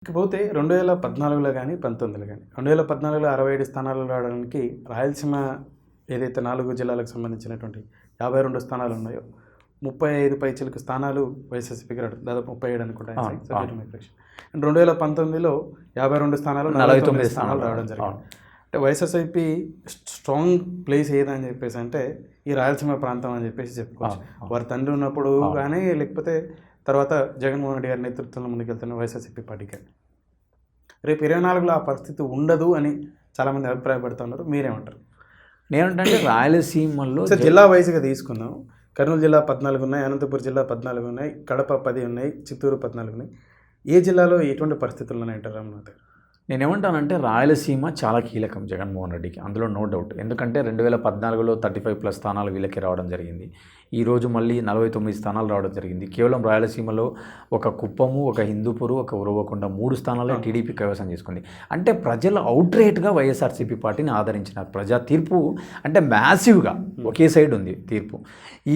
ఇకపోతే 2014లో గానీ, 19లో గానీ 2014లో 67 స్థానాలు రావడానికి రాయలసీమ ఏదైతే 4 జిల్లాలకు సంబంధించినటువంటి 52 స్థానాలు ఉన్నాయో, 35 పైచిలుకు స్థానాలు వైఎస్ఆర్‌సీపీకి రావడం. దాదాపు 37 అనుకుంటా. Subject my correction. అండ్ 2019లో 52 స్థానాలు 49 స్థానాలు రావడం జరిగింది. అంటే వైఎస్ఆర్‌సీపీ స్ట్రాంగ్ ప్లేస్ ఏదని చెప్పేసి అంటే ఈ రాయలసీమ ప్రాంతం అని చెప్పేసి చెప్పుకోవచ్చు. వారి తండ్రి ఉన్నప్పుడు కానీ, లేకపోతే తర్వాత జగన్మోహన్ రెడ్డి గారి నేతృత్వంలో ముందుకెళ్తున్న వైఎస్ఆర్‌సీపీ పార్టీకి. రేపు 24లో ఆ పరిస్థితి ఉండదు అని చాలామంది అభిప్రాయపడుతున్నారు. మీరేమంటారు? నేనంటే రాయలసీమలో జిల్లా వైజ్గా తీసుకుందాం. కర్నూలు జిల్లా 14 ఉన్నాయి, అనంతపురం జిల్లా 14 ఉన్నాయి, కడప 10 ఉన్నాయి, చిత్తూరు 14 ఉన్నాయి. ఏ జిల్లాలో ఎటువంటి పరిస్థితులు ఉన్నాయంటారు రామనాథ్? నేనేమంటానంటే రాయలసీమ చాలా కీలకం జగన్మోహన్ రెడ్డికి, అందులో నో డౌట్. ఎందుకంటే 2014లో 35+ స్థానాలు వీళ్ళకి రావడం జరిగింది. ఈరోజు మళ్ళీ 49 స్థానాలు రావడం జరిగింది. కేవలం రాయలసీమలో ఒక కుప్పము, ఒక హిందూపూరు, ఒక ఉరవకొండ 3 స్థానాలే టీడీపీ కైవసం చేసుకుంది. అంటే ప్రజలు అవుట్రేట్గా వైఎస్ఆర్సీపీ పార్టీని ఆదరించినారు. ప్రజా తీర్పు అంటే మ్యాసివ్గా ఒకే సైడ్ ఉంది తీర్పు.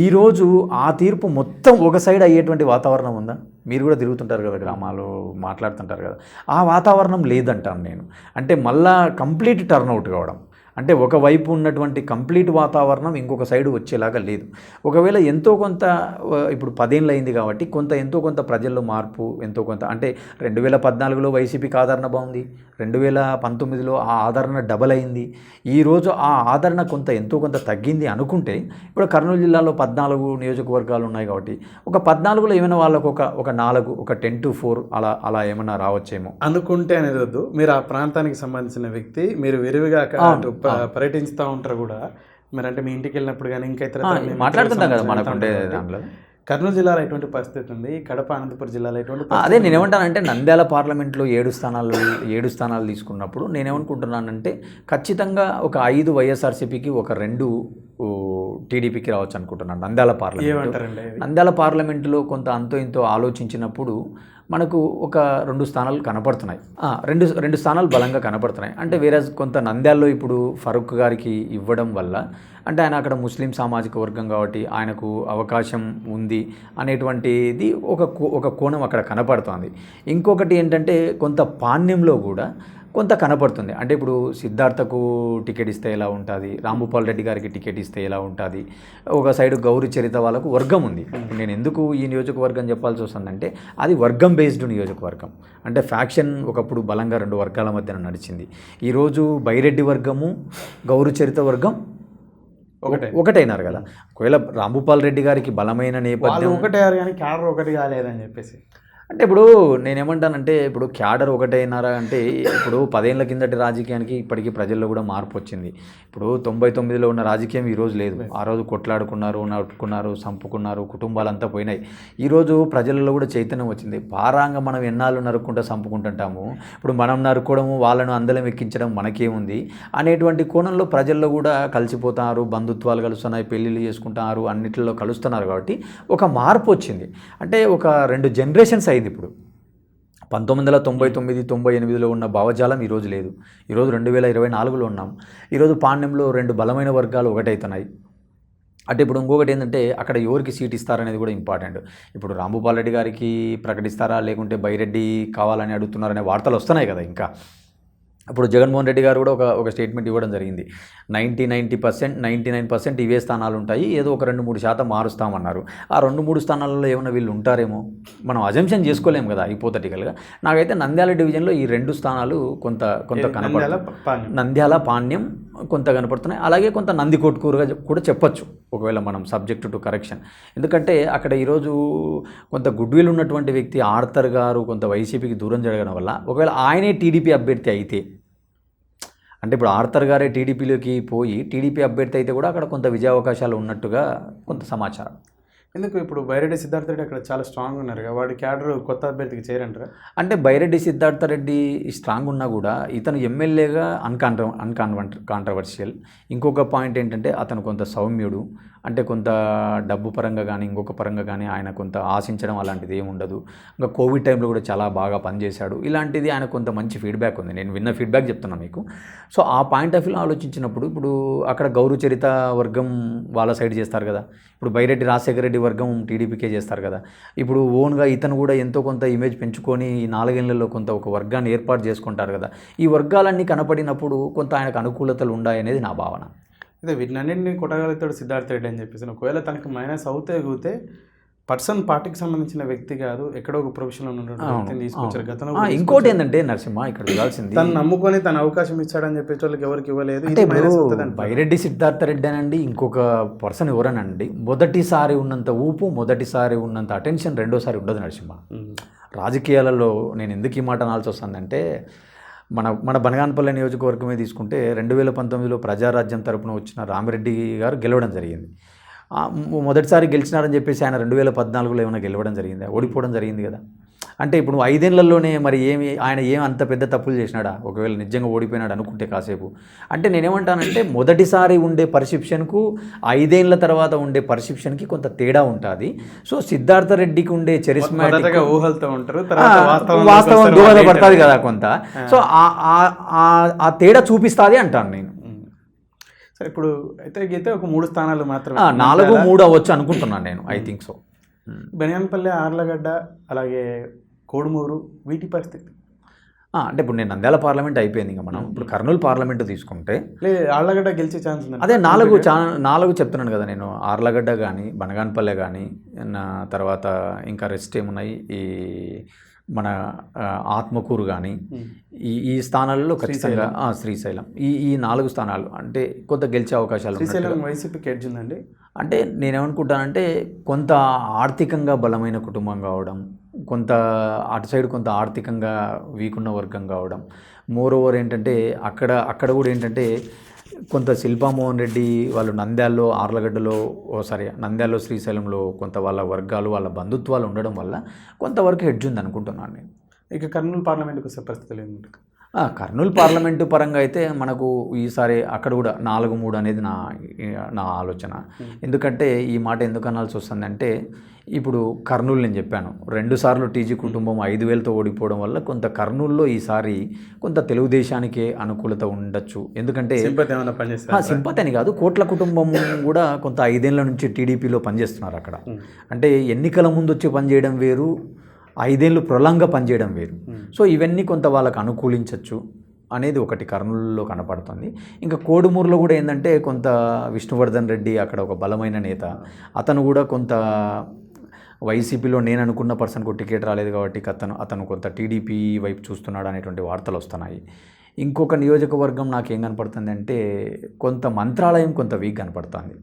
ఈరోజు ఆ తీర్పు మొత్తం ఒక సైడ్ అయ్యేటువంటి వాతావరణం ఉందా? మీరు కూడా తిరుగుతుంటారు కదా, గ్రామాలు మాట్లాడుతుంటారు కదా, ఆ వాతావరణం లేదంటాను నేను. అంటే మళ్ళా కంప్లీట్ టర్న్అవుట్ కావడం, అంటే ఒకవైపు ఉన్నటువంటి కంప్లీట్ వాతావరణం ఇంకొక సైడు వచ్చేలాగా లేదు. ఒకవేళ ఎంతో కొంత ఇప్పుడు 10 ఏళ్ళు అయింది కాబట్టి ఎంతో కొంత ప్రజల్లో మార్పు ఎంతో కొంత, అంటే 2014లో వైసీపీకి ఆదరణ బాగుంది, 2019లో ఆ ఆదరణ డబల్ అయింది. ఈరోజు ఆ ఆదరణ ఎంతో కొంత తగ్గింది అనుకుంటే, ఇప్పుడు కర్నూలు జిల్లాలో 14 నియోజకవర్గాలు ఉన్నాయి కాబట్టి ఒక 14లో ఏమైనా వాళ్ళకు ఒక 4, ఒక 10-4 అలా ఏమైనా రావచ్చేమో అనుకుంటే అనేది వద్దు. మీరు ఆ ప్రాంతానికి సంబంధించిన వ్యక్తి, మీరు విరివిగా పర్యటిస్తూ ఉంటారు కూడా. మీరు అంటే మీ ఇంటికి వెళ్ళినప్పుడు కానీ ఇంకా ఇతర మాట్లాడుతుంటాం కదా మనకుండే దాంట్లో. కర్నూలు జిల్లాలో ఎటువంటి పరిస్థితి ఉంది, కడప అనంతపురం జిల్లాలో ఎటువంటి అదే నేనేమంటానంటే నంద్యాల పార్లమెంట్లో 7 స్థానాలు తీసుకున్నప్పుడు నేనేమనుకుంటున్నానంటే ఖచ్చితంగా ఒక 5 వైఎస్ఆర్సీపీకి, ఒక 2 టీడీపీకి రావచ్చు అనుకుంటున్నాను. నంద్యాల పార్లమెంటులో కొంత అంతో ఇంతో ఆలోచించినప్పుడు మనకు ఒక 2 స్థానాలు కనపడుతున్నాయి. రెండు స్థానాలు బలంగా కనపడుతున్నాయి. అంటే వేరే కొంత నంద్యాలలో ఇప్పుడు ఫరూక్ గారికి ఇవ్వడం వల్ల, అంటే ఆయన అక్కడ ముస్లిం సామాజిక వర్గం కాబట్టి ఆయనకు అవకాశం ఉంది అనేటువంటిది ఒక కోణం అక్కడ కనపడుతుంది. ఇంకొకటి ఏంటంటే కొంత పాణ్యంలో కూడా కొంత కనపడుతుంది. అంటే ఇప్పుడు సిద్ధార్థకు టికెట్ ఇస్తే ఎలా ఉంటుంది, రాంభూపాల్ రెడ్డి గారికి టికెట్ ఇస్తే ఎలా ఉంటుంది, ఒక సైడు గౌరీ చరిత వాళ్ళకు వర్గం ఉంది. నేను ఎందుకు ఈ నియోజకవర్గం చెప్పాల్సి వస్తుందంటే అది వర్గం బేస్డ్ నియోజకవర్గం. అంటే ఫ్యాక్షన్ ఒకప్పుడు బలంగా 2 వర్గాల మధ్యన నడిచింది. ఈరోజు బైరెడ్డి వర్గము, గౌరీ చరిత వర్గం ఒకటైనారు కదా. ఒకవేళ రాంభూపాల్ రెడ్డి గారికి బలమైన నేపథ్యం ఒకటే కానీ క్యాడర్ ఒకటి కాలేదని చెప్పేసి, అంటే ఇప్పుడు నేనేమంటానంటే ఇప్పుడు క్యాడర్ ఒకటైనారా అంటే ఇప్పుడు 10 ఏళ్ల కిందటి రాజకీయానికి ఇప్పటికీ ప్రజల్లో కూడా మార్పు వచ్చింది. ఇప్పుడు 99లో ఉన్న రాజకీయం ఈరోజు లేదు. ఆ రోజు కొట్లాడుకున్నారు, నడుపుకున్నారు, చంపుకున్నారు, కుటుంబాలంతా పోయినాయి. ఈరోజు ప్రజలలో కూడా చైతన్యం వచ్చింది. పారాంగా మనం ఎన్నాళ్ళు నరుక్కుంటూ చంపుకుంటుంటాము, ఇప్పుడు మనం నరుక్కోవడము, వాళ్ళను అందలం ఎక్కించడం మనకేముంది అనేటువంటి కోణంలో ప్రజల్లో కూడా కలిసిపోతున్నారు, బంధుత్వాలు కలుస్తున్నాయి, పెళ్ళిళ్ళు చేసుకుంటున్నారు, అన్నిటిలో కలుస్తున్నారు. కాబట్టి ఒక మార్పు వచ్చింది. అంటే ఒక 2 జనరేషన్స్ అయింది. ఇప్పుడు 1999, 98లో ఉన్న భావజాలం ఈరోజు లేదు. ఈరోజు 2024లో ఉన్నాం. ఈరోజు పాణ్యంలో 2 బలమైన వర్గాలు ఒకటవుతున్నాయి. అంటే ఇప్పుడు ఇంకొకటి ఏంటంటే అక్కడ ఎవరికి సీట్ ఇస్తారనేది కూడా ఇంపార్టెంట్. ఇప్పుడు రాంభూపాల్ రెడ్డి గారికి ప్రకటిస్తారా, లేకుంటే బైరెడ్డి కావాలని అడుగుతున్నారనే వార్తలు వస్తున్నాయి కదా. ఇంకా ఇప్పుడు జగన్మోహన్ రెడ్డి గారు కూడా ఒక స్టేట్మెంట్ ఇవ్వడం జరిగింది. 99% ఇవే స్థానాలు ఉంటాయి, ఏదో ఒక 2-3% మారుస్తామన్నారు. ఆ 2-3 స్థానాలలో ఏమైనా వీళ్ళు ఉంటారేమో మనం అజంప్షన్ చేసుకోలేము కదా హైపోథెటికల్గా. నాకైతే నంద్యాల డివిజన్లో ఈ 2 స్థానాలు కొంత కనపడుతున్నాయి. నంద్యాల, పాణ్యం కొంత కనపడుతున్నాయి. అలాగే కొంత నందికొట్కూరుగా కూడా చెప్పొచ్చు ఒకవేళ మనం సబ్జెక్ట్ టు కరెక్షన్. ఎందుకంటే అక్కడ ఈరోజు కొంత గుడ్విల్ ఉన్నటువంటి వ్యక్తి ఆర్థర్ గారు కొంత వైసీపీకి దూరం జరగడం వల్ల, ఒకవేళ ఆయనే టీడీపీ అభ్యర్థి అయితే, అంటే ఇప్పుడు ఆర్థర్ గారే టీడీపీలోకి పోయి టీడీపీ అభ్యర్థి అయితే కూడా అక్కడ కొంత విజయావకాశాలు ఉన్నట్టుగా కొంత సమాచారం. ఎందుకు ఇప్పుడు బైరెడ్డి సిద్ధార్థ రెడ్డి అక్కడ చాలా స్ట్రాంగ్ ఉన్నారు కదా, వాడి క్యాడర్ కొత్త అభ్యర్థికి చేరంటారా? అంటే బైరెడ్డి సిద్ధార్థ రెడ్డి స్ట్రాంగ్ ఉన్నా కూడా ఇతను ఎమ్మెల్యేగా కాంట్రవర్షియల్. ఇంకొక పాయింట్ ఏంటంటే అతను కొంత సౌమ్యుడు, అంటే కొంత డబ్బు పరంగా కానీ ఇంకొక పరంగా కానీ ఆయన కొంత ఆశించడం అలాంటిది ఏమి ఉండదు. ఇంకా కోవిడ్ టైంలో కూడా చాలా బాగా పనిచేశాడు. ఇలాంటిది ఆయన కొంత మంచి ఫీడ్బ్యాక్ ఉంది. నేను విన్న ఫీడ్బ్యాక్ చెప్తున్నాను మీకు. సో ఆ పాయింట్ ఆఫ్ వ్యూలో ఆలోచించినప్పుడు ఇప్పుడు అక్కడ గౌరవ చరిత వర్గం వాళ్ళ సైడ్ చేస్తారు కదా, ఇప్పుడు బైరెడ్డి రాజశేఖర రెడ్డి వర్గం టీడీపీకే చేస్తారు కదా. ఇప్పుడు ఓన్గా ఇతను కూడా ఎంతో కొంత ఇమేజ్ పెంచుకొని ఈ 4 ఏళ్లలో కొంత ఒక వర్గాన్ని ఏర్పాటు చేసుకుంటారు కదా. ఈ వర్గాలన్నీ కనపడినప్పుడు కొంత ఆయనకు అనుకూలతలు ఉన్నాయనేది నా భావన. అదే వీటినన్నింటినీ కొట్టగలుగుతాడు సిద్ధార్థ రెడ్డి అని చెప్పేసి. ఒకవేళ తనకు మైనస్ అవుతే కూతే పర్సన్ పార్టీకి సంబంధించిన వ్యక్తి కాదు, ఎక్కడో ఒక ప్రొఫెషన్లో ఉన్నటువంటి వ్యక్తిని తీసుకొచ్చారు గతంలో. ఇంకోటి ఏంటంటే నరసింహ ఇక్కడ చూడాల్సింది, తను నమ్ముకొని తన అవకాశం ఇచ్చాడని చెప్పేసి వాళ్ళకి ఎవరికి ఇవ్వలేదు. అంటే బైరెడ్డి సిద్ధార్థ రెడ్డి అనండి, ఇంకొక పర్సన్ ఎవరనండి, మొదటిసారి ఉన్నంత ఊపు, మొదటిసారి ఉన్నంత అటెన్షన్ రెండోసారి ఉండదు నరసింహ. రాజకీయాలలో నేను ఎందుకు ఈ మాట అనాల్సి వస్తుందంటే, మన బనగానపల్లి నియోజకవర్గమే తీసుకుంటే 2019లో ప్రజారాజ్యం తరపున వచ్చిన రామిరెడ్డి గారు గెలవడం జరిగింది. మొదటిసారి గెలిచినారని చెప్పేసి ఆయన 2014లో ఏమైనా గెలవడం జరిగిందా? ఓడిపోవడం జరిగింది కదా. అంటే ఇప్పుడు 5 ఏళ్లలోనే మరి ఆయన అంత పెద్ద తప్పులు చేసినాడా? ఒకవేళ నిజంగా ఓడిపోయినాడు అనుకుంటే కాసేపు, అంటే నేనేమంటానంటే మొదటిసారి ఉండే పర్సెప్షన్కు 5 ఏళ్ల తర్వాత ఉండే పర్సెప్షన్కి కొంత తేడా ఉంటుంది. సో సిద్ధార్థ రెడ్డికి ఉండే చరిస్మాటిక్ ఊహలతో ఉంటారు, వాస్తవం దోహదపడుతుంది కదా కొంత. సో ఆ తేడా చూపిస్తుంది అంటాను నేను. సరే, ఇప్పుడు అయితే ఒక 3 స్థానాలు మాత్రమే, 4-3 అవ్వచ్చు అనుకుంటున్నాను నేను. I think so. Baniyanpalli, Arlagadda, అలాగే కోడుమూరు, వీటి పరిస్థితి అంటే ఇప్పుడు నేను నంద్యాల పార్లమెంట్ అయిపోయింది, ఇంకా మనం ఇప్పుడు కర్నూలు పార్లమెంట్ తీసుకుంటే ఆర్లగడ్డ గెలిచే ఛాన్స్ ఉంది. అదే 4 చెప్తున్నాను కదా నేను. ఆర్లగడ్డ కానీ, బనగానపల్లె కానీ, తర్వాత ఇంకా రెస్ట్ ఏమున్నాయి, ఈ మన ఆత్మకూరు కానీ, ఈ స్థానాల్లో ఖచ్చితంగా శ్రీశైలం, ఈ 4 స్థానాలు అంటే కొంత గెలిచే అవకాశాలు. శ్రీశైలం వైసీపీకి ఎడ్జ్ ఉందండి. అంటే నేనేమనుకుంటానంటే కొంత ఆర్థికంగా బలమైన కుటుంబం కావడం, కొంత అటు సైడ్ కొంత ఆర్థికంగా వీక్ ఉన్న వర్గం కావడం, మోర్ ఓవర్ ఏంటంటే అక్కడ కూడా ఏంటంటే కొంత శిల్పామోహన్ రెడ్డి వాళ్ళు నంద్యాలలో, ఆర్లగడ్డలో నంద్యాలలో, శ్రీశైలంలో కొంత వాళ్ళ వర్గాలు, వాళ్ళ బంధుత్వాలు ఉండడం వల్ల కొంతవరకు హెడ్జ్ ఉంది అనుకుంటున్నాను నేను. ఇక కర్నూలు పార్లమెంట్కి వస్తే పరిస్థితులు ఏంటంటే, కర్నూలు పార్లమెంటు పరంగా అయితే మనకు ఈసారి అక్కడ కూడా 4-3 అనేది నా ఆలోచన. ఎందుకంటే ఈ మాట ఎందుకు అనాల్సి వస్తుందంటే, ఇప్పుడు కర్నూలు నేను చెప్పాను 2 సార్లు టీజీ కుటుంబం 5,000తో ఓడిపోవడం వల్ల కొంత కర్నూలులో ఈసారి కొంత తెలుగుదేశానికే అనుకూలత ఉండొచ్చు. ఎందుకంటే సింపతి అని కాదు, కోట్ల కుటుంబం కూడా కొంత 5 ఏళ్ల నుంచి టీడీపీలో పనిచేస్తున్నారు అక్కడ. అంటే ఎన్నికల ముందు వచ్చి పనిచేయడం వేరు, 5 ఏళ్ళు ప్రొలాంగ్గా పనిచేయడం వేరు. సో ఇవన్నీ కొంత వాళ్ళకు అనుకూలించవచ్చు అనేది ఒకటి కర్నూలులో కనపడుతుంది. ఇంకా కోడుమూరులో కూడా ఏంటంటే కొంత విష్ణువర్ధన్ రెడ్డి అక్కడ ఒక బలమైన నేత, అతను కూడా కొంత వైసీపీలో నేను అనుకున్న పర్సన్కు టికెట్ రాలేదు కాబట్టి అతను కొంత టీడీపీ వైపు చూస్తున్నాడు అనేటువంటి వార్తలు వస్తున్నాయి. ఇంకొక నియోజకవర్గం నాకేం కనపడుతుంది అంటే కొంత మంత్రాలయం కొంత వీక్ కనపడుతుంది.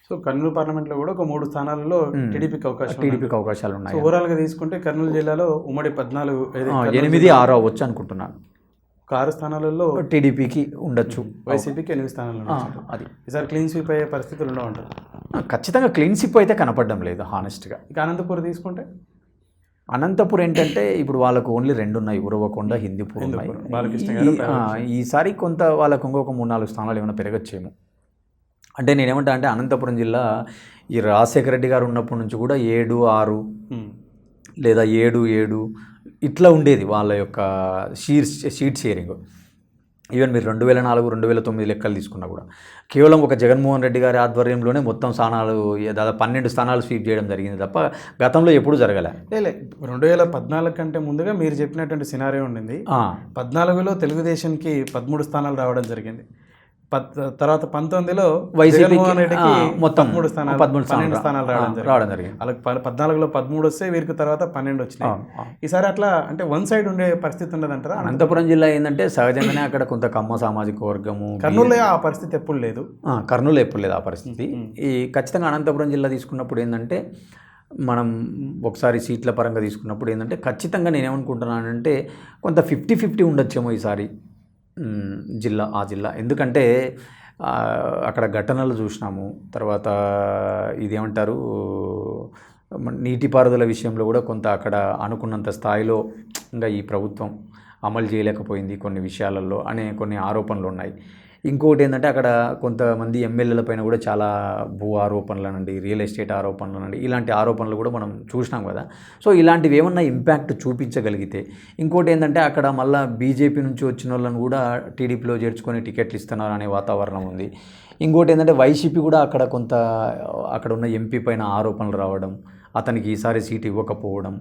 సో కర్నూలు పార్లమెంట్లో కూడా ఒక 3 స్థానాలలో టీడీపీకి అవకాశాలు ఉన్నాయి. ఓవరాల్గా తీసుకుంటే కర్నూలు జిల్లాలో ఉమ్మడి 14-8-6 అవ్వచ్చు అనుకుంటున్నాను. 6 స్థానాలలో టీడీపీకి ఉండొచ్చు, వైసీపీకి 8 స్థానాలు. అది ఈసారి క్లీన్ స్వీప్ అయ్యే పరిస్థితులు ఉండవంటారు. ఖచ్చితంగా క్లీన్ స్వీప్ అయితే కనపడడం లేదు హానెస్ట్గా. ఇక అనంతపురం తీసుకుంటే, అనంతపురం ఏంటంటే ఇప్పుడు వాళ్ళకు ఓన్లీ 2 ఉన్నాయి, ఉరవకొండ, హిందూపూర్ ఉన్నాయి. ఈసారి కొంత వాళ్ళకు ఇంకొక 3-4 స్థానాలు ఏమైనా పెరగచ్చేమో. అంటే నేనేమంటా అంటే అనంతపురం జిల్లా ఈ రాజశేఖర రెడ్డి గారు ఉన్నప్పటి నుంచి కూడా 7-6 లేదా 7-7 ఇట్లా ఉండేది వాళ్ళ యొక్క సీట్ షేరింగ్. ఈవెన్ మీరు 2004-2009 లెక్కలు తీసుకున్నా కూడా కేవలం ఒక జగన్మోహన్ రెడ్డి గారి ఆధ్వర్యంలోనే మొత్తం స్థానాలు దాదాపు 12 స్థానాలు స్వీప్ చేయడం జరిగింది తప్ప గతంలో ఎప్పుడు జరగలే. 2014 కంటే ముందుగా మీరు చెప్పినటువంటి సినారియో ఉండింది. 14లో తెలుగుదేశానికి 13 స్థానాలు రావడం జరిగింది. తర్వాత 19లో జగన్మోహన్ రెడ్డికి మొత్తం 12 స్థానాలు రావడం జరిగింది. వాళ్ళకి 14లో 13 వస్తే వీరికి తర్వాత 12 వచ్చినాయి. ఈసారి అట్లా అంటే వన్ సైడ్ ఉండే పరిస్థితి ఉండదంటారా? అనంతపురం జిల్లా ఏంటంటే సహజంగానే అక్కడ కొంత కమ్మ సామాజిక వర్గము. కర్నూలులో ఆ పరిస్థితి ఎప్పుడు లేదు. కర్నూలు ఎప్పుడు లేదు ఆ పరిస్థితి. ఈ ఖచ్చితంగా అనంతపురం జిల్లా తీసుకున్నప్పుడు ఏంటంటే మనం ఒకసారి సీట్ల పరంగా తీసుకున్నప్పుడు ఏంటంటే ఖచ్చితంగా నేనేమనుకుంటున్నానంటే కొంత 50-50 ఉండొచ్చేమో ఈసారి జిల్లా. ఎందుకంటే అక్కడ ఘటనలు చూసినాము. తర్వాత ఇదేమంటారు, నీటిపారుదల విషయంలో కూడా కొంత అక్కడ అనుకున్నంత స్థాయిలో ఇంకా ఈ ప్రభుత్వం అమలు చేయలేకపోయింది కొన్ని విషయాలలో అనే కొన్ని ఆరోపణలు ఉన్నాయి. ఇంకోటి ఏంటంటే అక్కడ కొంతమంది ఎమ్మెల్యేల పైన కూడా చాలా భూ ఆరోపణలనండి, రియల్ ఎస్టేట్ ఆరోపణలనండి, ఇలాంటి ఆరోపణలు కూడా మనం చూసినాం కదా. సో ఇలాంటివి ఏమన్నా ఇంపాక్ట్ చూపించగలిగితే, ఇంకోటి ఏంటంటే అక్కడ మళ్ళీ బీజేపీ నుంచి వచ్చిన వాళ్ళని కూడా టీడీపీలో చేర్చుకొని టికెట్లు ఇస్తున్నారు అనే వాతావరణం ఉంది. ఇంకోటి ఏంటంటే వైసీపీ కూడా అక్కడ ఉన్న ఎంపీ పైన ఆరోపణలు రావడం, అతనికి ఈసారి సీటు ఇవ్వకపోవడం,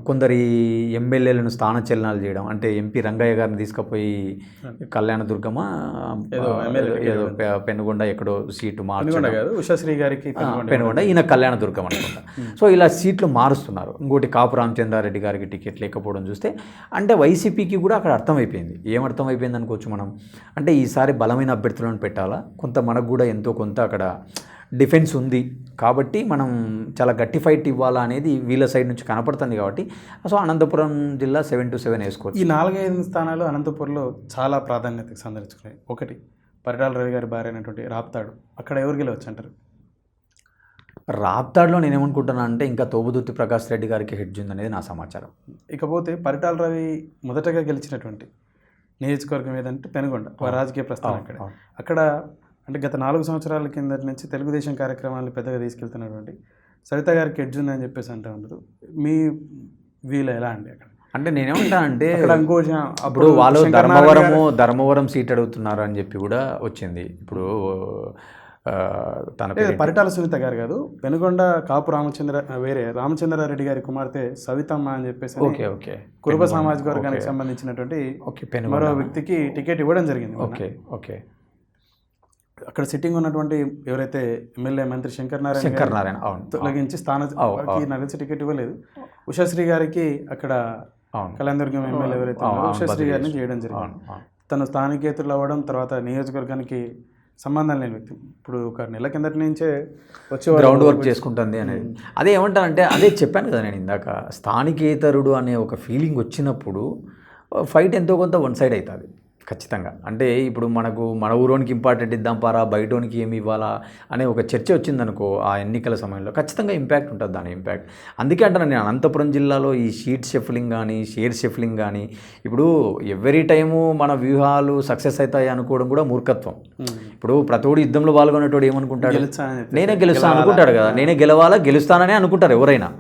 కొందరి ఎమ్మెల్యేలను స్థానచలనాలు చేయడం, అంటే ఎంపీ రంగయ్య గారిని తీసుకుపోయి కళ్యాణదుర్గమ ఏదో పెనుగొండ ఎక్కడో సీటు మార్చడం, ఉషాశ్రీ గారికి పెనుగొండ, ఈయన కళ్యాణదుర్గం అనుకుంటా. సో ఇలా సీట్లు మారుస్తున్నారు. ఇంకోటి కాపు రామచంద్రారెడ్డి గారికి టికెట్ లేకపోవడం చూస్తే అంటే వైసీపీకి కూడా అక్కడ అర్థమైపోయింది. ఏమర్థమైపోయింది అనుకోవచ్చు మనం, అంటే ఈసారి బలమైన అభ్యర్థులను పెట్టాలా, కొంత మనకు కూడా ఎంతో కొంత అక్కడ డిఫెన్స్ ఉంది కాబట్టి మనం చాలా గట్టి ఫైట్ ఇవ్వాలా అనేది వీళ్ళ సైడ్ నుంచి కనపడుతుంది కాబట్టి సో అనంతపురం జిల్లా 7-7 వేసుకోవచ్చు. ఈ 4-5 స్థానాలు అనంతపురంలో చాలా ప్రాధాన్యతకు సంతరించుకున్నాయి. ఒకటి పరిటాల రవి గారి భార్య అయినటువంటి రాప్తాడు, అక్కడ ఎవరు గెలవచ్చు అంటారు? రాప్తాడులో నేనేమనుకుంటున్నాను అంటే ఇంకా తోబుదుర్తి ప్రకాష్ రెడ్డి గారికి హెడ్జ్ ఉందనేది నా సమాచారం. ఇకపోతే పరిటాల రవి మొదటగా గెలిచినటువంటి నియోజకవర్గం ఏదంటే పెనుగొండ, రాజకీయ ప్రస్థానం అక్కడ అంటే గత 4 సంవత్సరాల కిందటి నుంచి తెలుగుదేశం కార్యక్రమాలను పెద్దగా తీసుకెళ్తున్నటువంటి సరిత గారికి ఎడ్జ్ ఉందని చెప్పేసి అంటూ ఉంటారు. మీ వీలు ఎలా అండి అక్కడ? అంటే నేనేమంటానంటే ఇంకో అప్పుడు వాళ్ళు ధర్మవరం సీట్ అడుగుతున్నారు అని చెప్పి కూడా వచ్చింది. ఇప్పుడు తన పరిటాల సునీత గారు కాదు, పెనుగొండ కాపు రామచంద్రారెడ్డి గారి కుమార్తె సవితమ్మ అని చెప్పేసి కురుబ సామాజిక వర్గానికి సంబంధించినటువంటి మరో వ్యక్తికి టికెట్ ఇవ్వడం జరిగింది. అక్కడ సిట్టింగ్ ఉన్నటువంటి ఎవరైతే ఎమ్మెల్యే మంత్రి శంకర్ నారాయణ తొలగించి నాకు టికెట్ ఇవ్వలేదు. ఉషాశ్రీ గారికి అక్కడ కళ్యాణదుర్గం ఎమ్మెల్యే ఎవరైతే ఉషాశ్రీ గారిని చేయడం జరిగింది. తను స్థానికేతరులు అవ్వడం, తర్వాత నియోజకవర్గానికి సంబంధం లేని వ్యక్తి ఇప్పుడు ఒక నెల కిందటి నుంచే వచ్చి గ్రౌండ్ వర్క్ చేసుకుంటుంది అనేది. అదే ఏమంటానంటే అదే చెప్పాను కదా నేను ఇందాక, స్థానికేతరుడు అనే ఒక ఫీలింగ్ వచ్చినప్పుడు ఫైట్ ఎంతో కొంత వన్ సైడ్ అవుతుంది ఖచ్చితంగా. అంటే ఇప్పుడు మన ఊరోనికి ఇంపార్టెంట్ ఇద్దాం పారా, బయటోనికి ఏమి ఇవ్వాలా అనే ఒక చర్చ వచ్చిందనుకో ఆ ఎన్నికల సమయంలో, ఖచ్చితంగా ఇంపాక్ట్ ఉంటుంది దాని ఇంపాక్ట్. అందుకే అంటాను నేను అనంతపురం జిల్లాలో ఈ షీట్ షెఫ్లింగ్ కానీ షేర్ షెఫ్లింగ్ కానీ, ఇప్పుడు ఎవ్రీ టైము మన వ్యూహాలు సక్సెస్ అవుతాయి అనుకోవడం కూడా మూర్ఖత్వం. ఇప్పుడు ప్రతోడు యుద్ధంలో పాల్గొనేటోడు ఏమనుకుంటాడు, నేనే గెలుస్తాను అనుకుంటాడు కదా, నేనే గెలుస్తాననే అనుకుంటారు ఎవరైనా.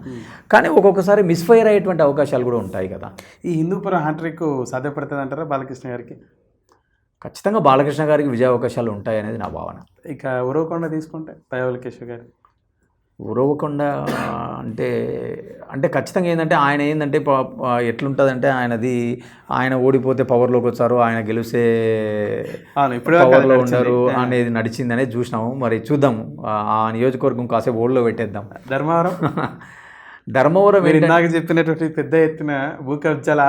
కానీ ఒక్కొక్కసారి మిస్ఫైర్ అయ్యేటువంటి అవకాశాలు కూడా ఉంటాయి కదా. ఈ హిందూపురం హ్యాట్రిక్ సాధ్యపడుతుంది అంటారా బాలకృష్ణ గారికి? ఖచ్చితంగా బాలకృష్ణ గారికి విజయ అవకాశాలు ఉంటాయి అనేది నా భావన. ఇక ఉరవకొండ తీసుకుంటే పయ్యావుల కేశవ్ గారు, ఉరవకొండ అంటే ఖచ్చితంగా ఏంటంటే ఆయన ఎట్లుంటుందంటే ఆయన ఓడిపోతే పవర్లోకి వచ్చారు, ఆయన గెలిస్తే పవర్లో ఉండరు అనేది నడిచింది అనేది చూసినాము. మరి చూద్దాము, ఆ నియోజకవర్గం కాసేపు ఓళ్ళలో పెట్టేద్దాం. ధర్మవరం నాకు చెప్పినటువంటి పెద్ద ఎత్తున భూ కబ్జాల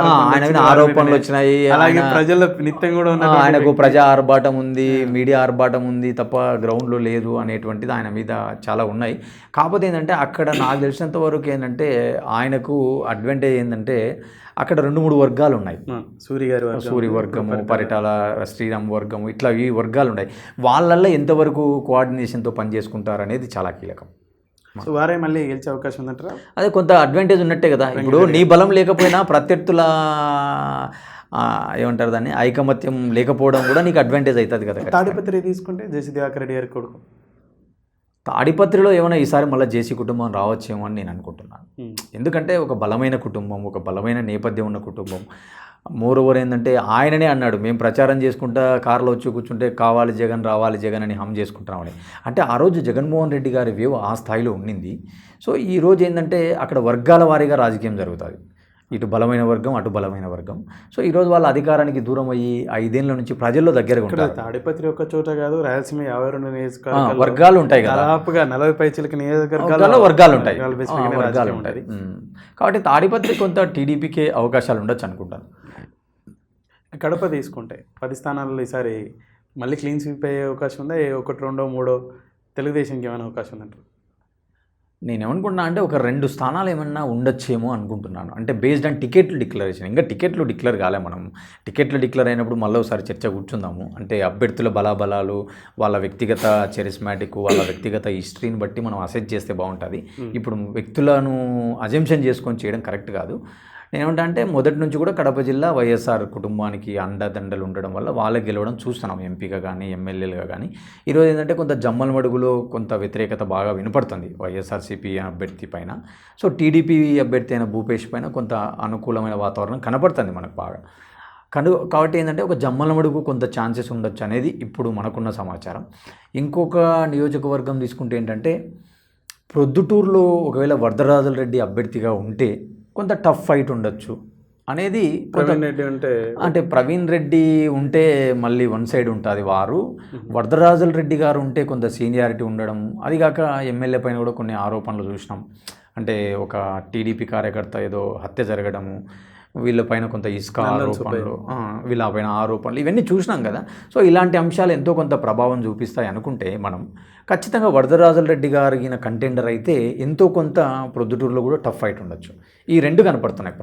ఆరోపణలు వచ్చినాయి. అలాగే ప్రజల్లో నిత్యం కూడా ఆయనకు ప్రజా ఆర్భాటం ఉంది, మీడియా ఆర్భాటం ఉంది తప్ప గ్రౌండ్లో లేదు అనేటువంటిది ఆయన మీద చాలా ఉన్నాయి. కాకపోతే ఏంటంటే అక్కడ నాకు తెలిసినంత వరకు ఏంటంటే ఆయనకు అడ్వాంటేజ్ ఏంటంటే అక్కడ 2-3 వర్గాలు ఉన్నాయి. సూరి వర్గము, పరిటాల శ్రీరామ్ వర్గము, ఇట్లా ఈ వర్గాలు ఉన్నాయి. వాళ్ళల్లో ఎంతవరకు కోఆర్డినేషన్తో పనిచేసుకుంటారు అనేది చాలా కీలకం. సో వారే మళ్ళీ గెలిచే అవకాశం ఉందంటారా? అదే కొంత అడ్వాంటేజ్ ఉన్నట్టే కదా. ఇప్పుడు నీ బలం లేకపోయినా ప్రత్యర్థుల ఏమంటారు దాన్ని, ఐకమత్యం లేకపోవడం కూడా నీకు అడ్వాంటేజ్ అవుతుంది కదా. తాడిపత్రి తీసుకుంటే జేసీ దివాకర్ రెడ్డి గారి కొడుకు, తాడిపత్రిలో ఏమైనా ఈసారి మళ్ళీ జేసీ కుటుంబం రావచ్చేమో అని నేను అనుకుంటున్నాను. ఎందుకంటే ఒక బలమైన కుటుంబం, ఒక బలమైన నేపథ్యం ఉన్న కుటుంబం. మోరోవర్ ఏంటంటే ఆయననే అన్నాడు, మేము ప్రచారం చేసుకుంటా కారులో వచ్చి కూర్చుంటే కావాలి జగన్, రావాలి జగన్ అని హమ్ చేసుకుంటున్నామని. అంటే ఆ రోజు జగన్మోహన్ రెడ్డి గారి వ్యూ ఆ స్థాయిలో ఉండింది. సో ఈరోజు ఏంటంటే అక్కడ వర్గాల వారీగా రాజకీయం జరుగుతుంది, ఇటు బలమైన వర్గం అటు బలమైన వర్గం. సో ఈరోజు వాళ్ళ అధికారానికి దూరం అయ్యి 5 ఏళ్ల నుంచి ప్రజల్లో దగ్గరగా ఉంటారు. తాడిపత్రి ఒక్క చోట కాదు, రాయలసీమ 52 నియోజకవర్గాలు వర్గాలు ఉంటాయి కదా, దాదాపుగా 40 పైచిలక నియోజకవర్గాల్లో వర్గాలు ఉంటాయి. కాబట్టి తాడిపత్రి కొంత టీడీపీకే అవకాశాలు ఉండొచ్చు అనుకుంటాను. కడప తీసుకుంటే 10 స్థానాల్లో ఈసారి మళ్ళీ క్లీన్ స్వీప్ అయ్యే అవకాశం ఉందా? 1, 2, 3 తెలుగుదేశంకి ఏమైనా అవకాశం ఉందంటారు? నేనేమనుకుంటున్నా అంటే ఒక 2 స్థానాలు ఏమన్నా ఉండొచ్చేమో అనుకుంటున్నాను. అంటే బేస్డ్ ఆన్ టికెట్లు డిక్లరేషన్. ఇంకా టికెట్లు డిక్లేర్ కాలే. మనం టికెట్లు డిక్లేర్ అయినప్పుడు మళ్ళీ ఒకసారి చర్చ కూర్చుందాము. అంటే అభ్యర్థుల బలాబలాలు, వాళ్ళ వ్యక్తిగత చెరిస్మాటిక్, వాళ్ళ వ్యక్తిగత హిస్టరీని బట్టి మనం అసెస్ చేస్తే బాగుంటుంది. ఇప్పుడు వ్యక్తులను అజంప్షన్ చేసుకొని చేయడం కరెక్ట్ కాదు. నేనేమంటా అంటే మొదటి నుంచి కూడా కడప జిల్లా వైఎస్ఆర్ కుటుంబానికి అండదండలు ఉండడం వల్ల వాళ్ళే గెలవడం చూస్తున్నాం, ఎంపీగా కానీ ఎమ్మెల్యేలుగా కానీ. ఈరోజు ఏంటంటే కొంత జమ్మల మడుగులో కొంత వ్యతిరేకత బాగా వినపడుతుంది వైఎస్ఆర్సీపీ అభ్యర్థి పైన. సో టీడీపీ అభ్యర్థి అయిన భూపేష్ పైన కొంత అనుకూలమైన వాతావరణం కనపడుతుంది మనకు బాగా. కాబట్టి ఏంటంటే ఒక జమ్మల మడుగు కొంత ఛాన్సెస్ ఉండొచ్చు అనేది ఇప్పుడు మనకున్న సమాచారం. ఇంకొక నియోజకవర్గం తీసుకుంటే ఏంటంటే ప్రొద్దుటూరులో ఒకవేళ వరదరాజుల రెడ్డి అభ్యర్థిగా ఉంటే కొంత టఫ్ ఫైట్ ఉండొచ్చు అనేది ప్రవీణ్ రెడ్డి అంటే ప్రవీణ్ రెడ్డి ఉంటే మళ్ళీ వన్ సైడ్ ఉంటుంది వారు. వరదరాజుల రెడ్డి గారు ఉంటే కొంత సీనియారిటీ ఉండడం, అది కాక ఎమ్మెల్యే పైన కూడా కొన్ని ఆరోపణలు చూసినాం. అంటే ఒక టీడీపీ కార్యకర్త ఏదో హత్య జరగడము, వీళ్ళపైన కొంత ఇసుక ఆరోపణలు, వీళ్ళపైన ఆరోపణలు, ఇవన్నీ చూసినాం కదా. సో ఇలాంటి అంశాలు ఎంతో కొంత ప్రభావం చూపిస్తాయి అనుకుంటే మనం ఖచ్చితంగా వరదరాజుల రెడ్డి గారిన కంటెండర్ అయితే ఎంతో కొంత ప్రొద్దుటూరులో కూడా టఫ్ ఫైట్ ఉండొచ్చు. ఈ రెండు కనపడుతున్నాయి.